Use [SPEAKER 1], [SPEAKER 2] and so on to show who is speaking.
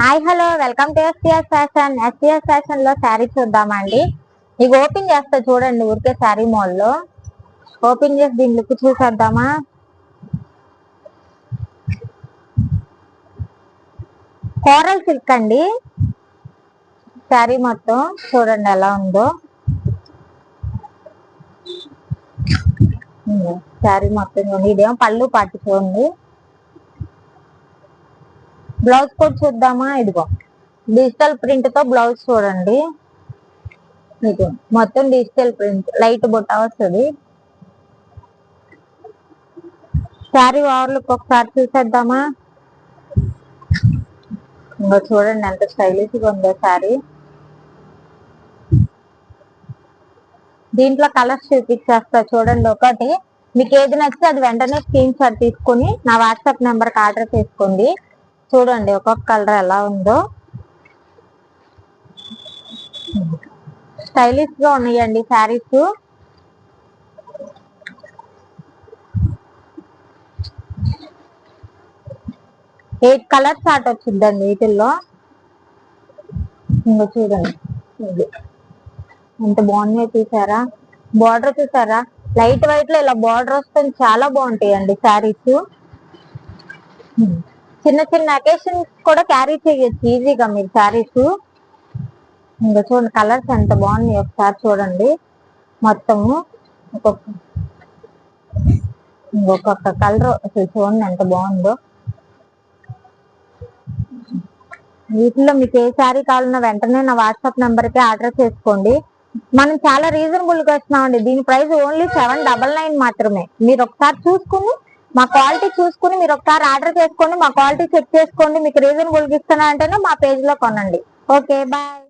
[SPEAKER 1] Hi hello welcome to STS fashion. STS fashion లో శారీ చూద్దామండి. ఇవి ఓపెన్ చేస్తా చూడండి, ఊరికే శారీ మాల్ లో ఓపెన్ చేసి దీని లుక్ చూసేద్దామా. కోరల్ సిల్క్ అండి, శారీ మొత్తం చూడండి ఎలా ఉందో. శారీ మొత్తం చూడండి, ఇదేమో పళ్ళు పాటు చూడండి. బ్లౌజ్ కూడా చూద్దామా. ఇదిగో డిజిటల్ ప్రింట్ తో బ్లౌజ్ చూడండి. ఇది మొత్తం డిజిటల్ ప్రింట్, లైట్ బుట్ట వస్తుంది. శారీ ఓవర్లుక్ ఒకసారి చూసేద్దామా. ఇంకా చూడండి ఎంత స్టైలిష్ గా ఉందో శారీ. దీంట్లో కలర్స్ చూపించేస్తా చూడండి. ఒకటి మీకు ఏది నచ్చితే అది వెంటనే స్క్రీన్ షాట్ తీసుకొని నా వాట్సాప్ నెంబర్కి ఆర్డర్ చేసుకోండి. చూడండి ఒక్కొక్క కలర్ ఎలా ఉందో. స్టైలిష్ గా ఉన్నాయండి శారీస్. 8 కలర్స్ ఆట వచ్చిందండి వీటిల్లో. ఇంకా చూడండి ఇది ఎంత బాగున్నాయో చూసారా. బార్డర్ చూసారా, లైట్ వైట్ లో ఇలా బార్డర్ వస్తుంది. చాలా బాగుంటాయండి శారీస్. చిన్న చిన్న అకేషన్స్ కూడా క్యారీ చేయొచ్చు ఈజీగా మీరు శారీస్. ఇంకా చూడండి కలర్స్ ఎంత బాగున్నాయి ఒకసారి చూడండి. మొత్తము ఒక్కొక్క కలర్ అసలు చూడండి ఎంత బాగుందో. వీటిలో మీకు ఏ శారీ కావాలన్నా వెంటనే నా వాట్సాప్ నెంబర్కి ఆర్డర్ చేసుకోండి. మనం చాలా రీజనబుల్ గా ఇస్తున్నామండి. దీని ప్రైస్ ఓన్లీ 799 మాత్రమే. మీరు ఒకసారి చూసుకుని మా క్వాలిటీ చూసుకుని మీరు ఒకసారి ఆర్డర్ చేసుకోండి. మా క్వాలిటీ చెక్ చేసుకోండి. మీకు రీజనబుల్ గా ఇస్తున్నా అంటేనే మా పేజ్ లో కొనండి. Okay bye.